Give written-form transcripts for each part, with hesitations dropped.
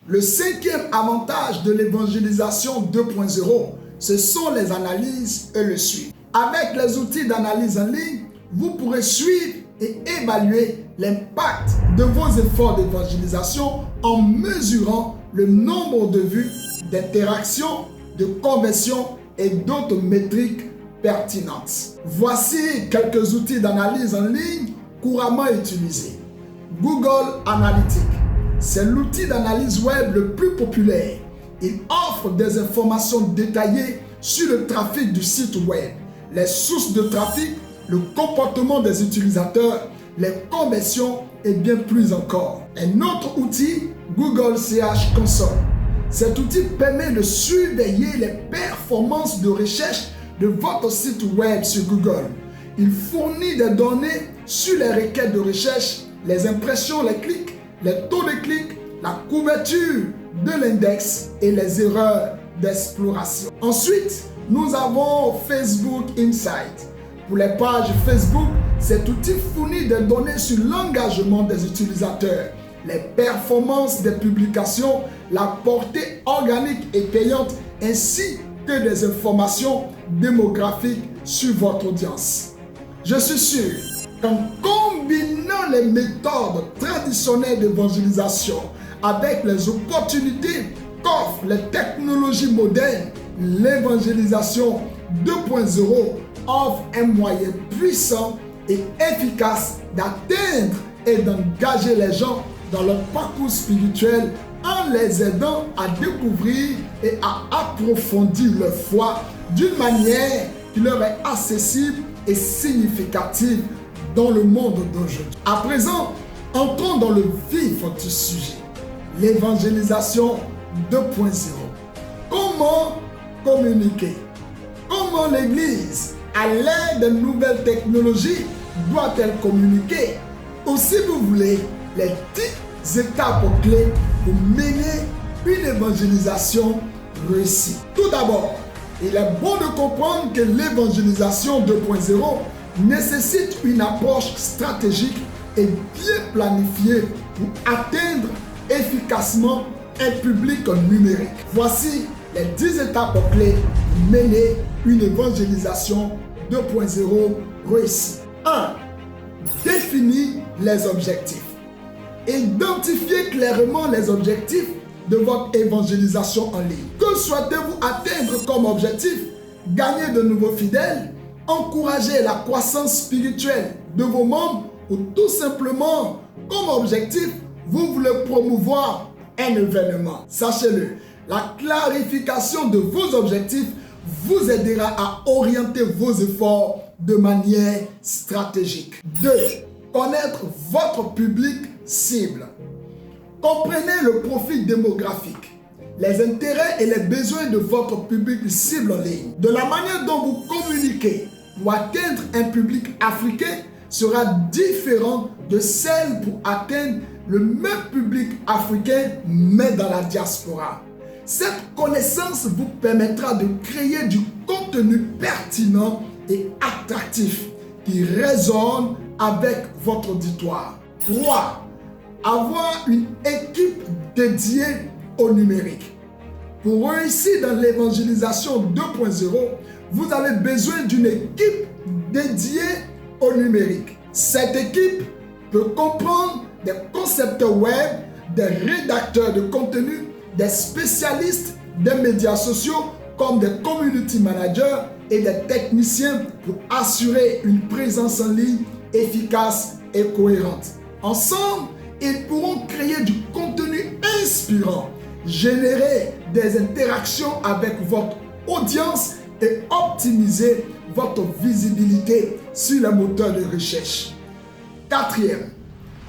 Le cinquième avantage de l'évangélisation 2.0, ce sont les analyses et le suivi. Avec les outils d'analyse en ligne, vous pourrez suivre et évaluer l'impact de vos efforts d'évangélisation en mesurant le nombre de vues, d'interactions, de conversions et d'autres métriques pertinentes. Voici quelques outils d'analyse en ligne couramment utilisés. Google Analytics, c'est l'outil d'analyse web le plus populaire. Il offre des informations détaillées sur le trafic du site web, les sources de trafic, le comportement des utilisateurs, les conversions et bien plus encore. Un autre outil, Google Search Console. Cet outil permet de surveiller les performances de recherche de votre site web sur Google. Il fournit des données sur les requêtes de recherche, les impressions, les clics, les taux de clics, la couverture de l'index et les erreurs d'exploration. Ensuite, nous avons Facebook Insight. Pour les pages Facebook, cet outil fournit des données sur l'engagement des utilisateurs, les performances des publications, la portée organique et payante, ainsi que des informations démographiques sur votre audience. Je suis sûr qu'en combinant les méthodes traditionnelles d'évangélisation avec les opportunités qu'offrent les technologies modernes, l'évangélisation 2.0 offre un moyen puissant et efficace d'atteindre et d'engager les gens dans leur parcours spirituel en les aidant à découvrir et à approfondir leur foi d'une manière qui leur est accessible et significative dans le monde d'aujourd'hui. À présent, entrons dans le vif du sujet. L'évangélisation 2.0. Comment communiquer? Comment l'Église, à l'aide de nouvelles technologies, doit-elle communiquer? Ou si vous voulez, les 10 étapes clés pour mener une évangélisation réussie. Tout d'abord, il est bon de comprendre que l'évangélisation 2.0 nécessite une approche stratégique et bien planifiée pour atteindre efficacement un public numérique. Voici les 10 étapes clés pour mener une évangélisation 2.0 réussie. 1. Définir les objectifs. Identifiez clairement les objectifs de votre évangélisation en ligne. Que souhaitez-vous atteindre comme objectif? Gagner de nouveaux fidèles, encourager la croissance spirituelle de vos membres ou tout simplement, comme objectif, vous voulez promouvoir un événement. Sachez-le, la clarification de vos objectifs vous aidera à orienter vos efforts de manière stratégique. 2. Connaître votre public cible. Comprenez le profil démographique, les intérêts et les besoins de votre public cible en ligne. De la manière dont vous communiquez pour atteindre un public africain sera différente de celle pour atteindre le même public africain mais dans la diaspora. Cette connaissance vous permettra de créer du contenu pertinent et attractif qui résonne avec votre auditoire. 3. Avoir une équipe dédiée au numérique. Pour réussir dans l'évangélisation 2.0, vous avez besoin d'une équipe dédiée au numérique. Cette équipe peut comprendre des concepteurs web, des rédacteurs de contenu, des spécialistes des médias sociaux comme des community managers et des techniciens pour assurer une présence en ligne efficace et cohérente. Ensemble, ils pourront créer du contenu inspirant, générer des interactions avec votre audience et optimiser votre visibilité sur les moteurs de recherche. 4e,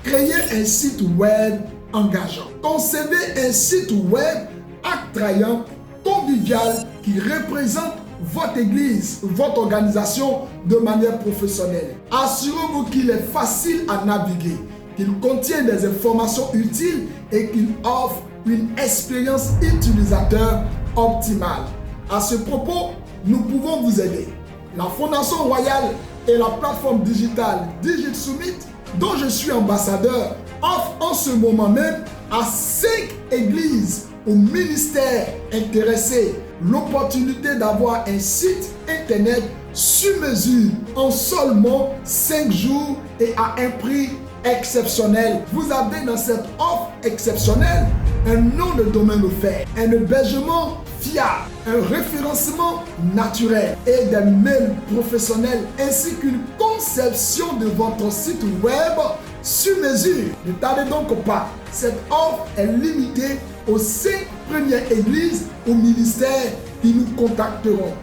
créer un site web engageant. Concevez un site web attrayant, convivial, qui représente votre église, votre organisation de manière professionnelle. Assurez-vous qu'il est facile à naviguer, qu'il contient des informations utiles et qu'il offre une expérience utilisateur optimale. À ce propos, nous pouvons vous aider. La Fondation Royale et la plateforme digitale Digit Summit, dont je suis ambassadeur, offre en ce moment même à 5 églises ou ministères intéressés l'opportunité d'avoir un site internet sur mesure en seulement 5 jours et à un prix exceptionnel. Vous avez dans cette offre exceptionnelle un nom de domaine offert, un hébergement fiable, un référencement naturel et des mails professionnels ainsi qu'une conception de votre site web sur mesure. Ne tardez donc pas, cette offre est limitée aux 5 premières églises ou ministères qui nous contacteront.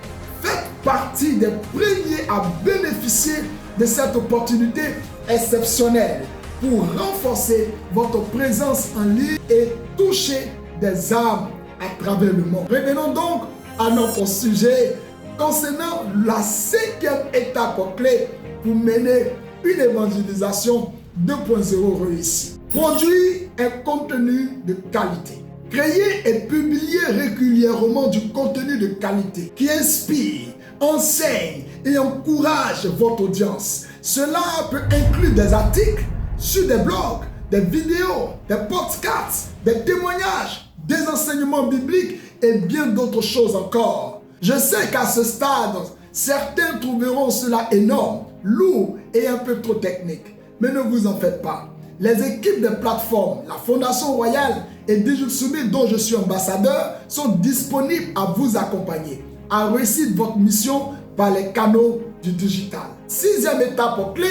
Faites partie des premiers à bénéficier de cette opportunité exceptionnelle pour renforcer votre présence en ligne et toucher des âmes à travers le monde. Revenons donc à notre sujet concernant la 5e étape clé pour mener une évangélisation 2.0 réussie. Produire un contenu de qualité. Créer et publier régulièrement du contenu de qualité qui inspire, enseigne et encourage votre audience. Cela peut inclure des articles sur des blogs, des vidéos, des podcasts, des témoignages, des enseignements bibliques et bien d'autres choses encore. Je sais qu'à ce stade, certains trouveront cela énorme, lourd et un peu trop technique. Mais ne vous en faites pas. Les équipes de plateformes, la Fondation Royale et Digital Summit dont je suis ambassadeur sont disponibles à vous accompagner, à réussir votre mission par les canaux du digital. 6e étape clé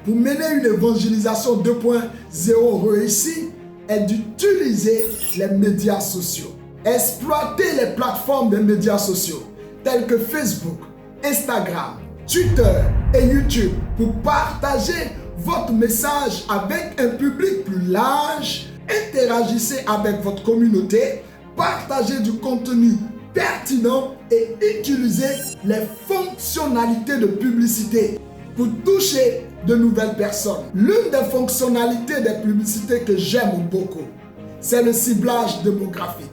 pour mener une évangélisation 2.0 réussie est d'utiliser les médias sociaux. Exploitez les plateformes des médias sociaux tels que Facebook, Instagram, Twitter et YouTube pour partager votre message avec un public plus large. Interagissez avec votre communauté, partagez du contenu pertinent et utilisez les fonctionnalités de publicité pour toucher de nouvelles personnes. L'une des fonctionnalités des publicités que j'aime beaucoup, c'est le ciblage démographique.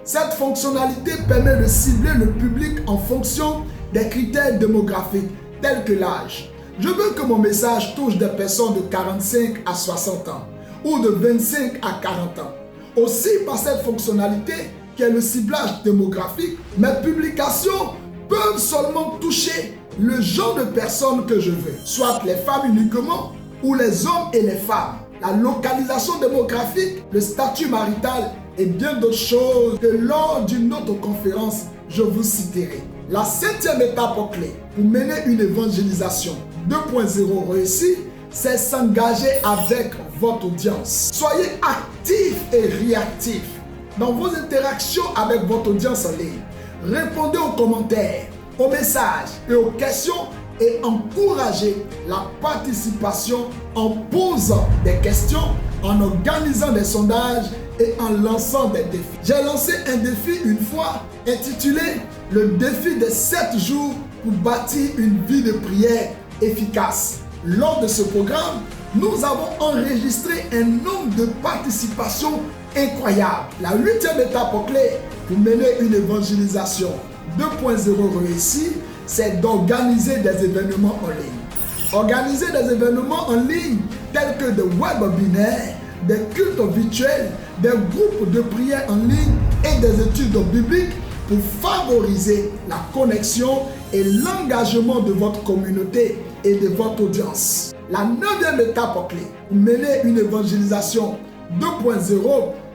Cette fonctionnalité permet de cibler le public en fonction des critères démographiques tels que l'âge. Je veux que mon message touche des personnes de 45 à 60 ans ou de 25 à 40 ans. Aussi, par cette fonctionnalité qui est le ciblage démographique, mes publications peuvent seulement toucher le genre de personnes que je veux, soit les femmes uniquement ou les hommes et les femmes, la localisation démographique, le statut marital et bien d'autres choses que lors d'une autre conférence, je vous citerai. La 7e étape clé pour mener une évangélisation 2.0 réussie, c'est s'engager avec votre audience. Soyez actifs et réactifs dans vos interactions avec votre audience en ligne. Répondez aux commentaires, aux messages et aux questions et encouragez la participation en posant des questions, en organisant des sondages et en lançant des défis. J'ai lancé un défi une fois intitulé « Le défi des 7 jours pour bâtir une vie de prière efficace ». Lors de ce programme, nous avons enregistré un nombre de participations incroyable. La 8e étape clé pour mener une évangélisation 2.0 réussie, c'est d'organiser des événements en ligne. Organiser des événements en ligne tels que des webinaires, des cultes virtuels, des groupes de prière en ligne et des études bibliques pour favoriser la connexion et l'engagement de votre communauté et de votre audience. La 9e étape clé pour mener une évangélisation 2.0,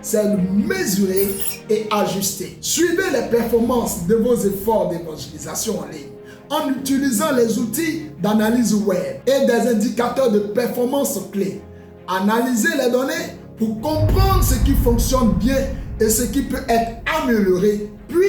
c'est de mesurer et ajuster. Suivez les performances de vos efforts d'évangélisation en ligne en utilisant les outils d'analyse web et des indicateurs de performance clés. Analysez les données pour comprendre ce qui fonctionne bien et ce qui peut être amélioré, puis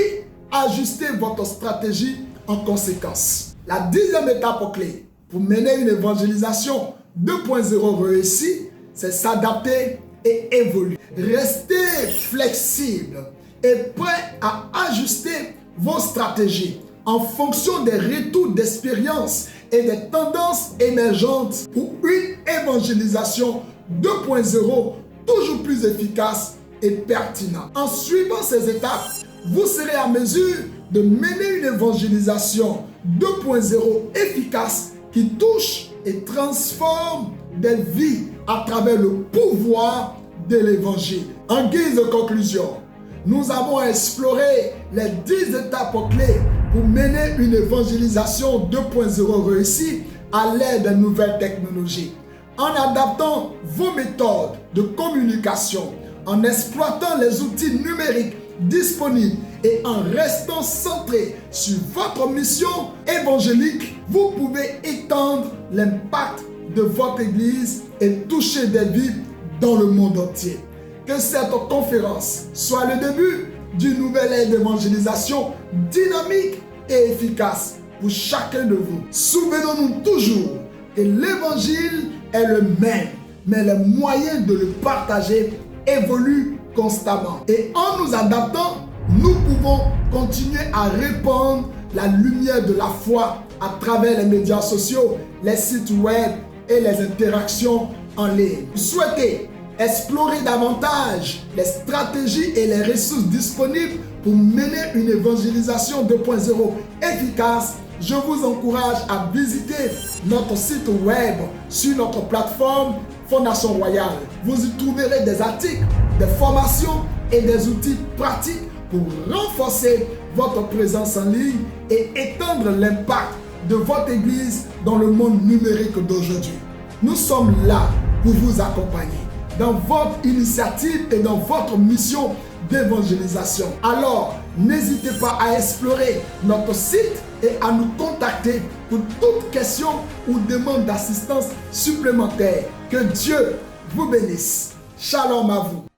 ajustez votre stratégie en conséquence. La 10e étape clé pour mener une évangélisation 2.0 réussie, c'est s'adapter et évoluer. Restez flexible et prêt à ajuster vos stratégies en fonction des retours d'expérience et des tendances émergentes pour une évangélisation 2.0 toujours plus efficace et pertinente. En suivant ces étapes, vous serez à mesure de mener une évangélisation 2.0 efficace qui touche et transforme des vies à travers le pouvoir de l'évangile. En guise de conclusion, nous avons exploré les 10 étapes clés pour mener une évangélisation 2.0 réussie à l'aide des nouvelles technologies. En adaptant vos méthodes de communication, en exploitant les outils numériques disponibles et en restant centré sur votre mission évangélique, vous pouvez étendre l'impact de votre Église et toucher des vies dans le monde entier. Que cette conférence soit le début d'une nouvelle ère d'évangélisation dynamique et efficace pour chacun de vous. Souvenons-nous toujours que l'évangile est le même, mais les moyens de le partager évoluent constamment. Et en nous adaptant, nous pouvons continuer à répandre la lumière de la foi à travers les médias sociaux, les sites web et les interactions en ligne. Vous souhaitez explorer davantage les stratégies et les ressources disponibles pour mener une évangélisation 2.0 efficace? Je vous encourage à visiter notre site web sur notre plateforme Fondation Royale. Vous y trouverez des articles, des formations et des outils pratiques pour renforcer votre présence en ligne et étendre l'impact de votre Église dans le monde numérique d'aujourd'hui. Nous sommes là pour vous accompagner dans votre initiative et dans votre mission d'évangélisation. Alors, n'hésitez pas à explorer notre site et à nous contacter pour toute question ou demande d'assistance supplémentaire. Que Dieu vous bénisse. Shalom à vous.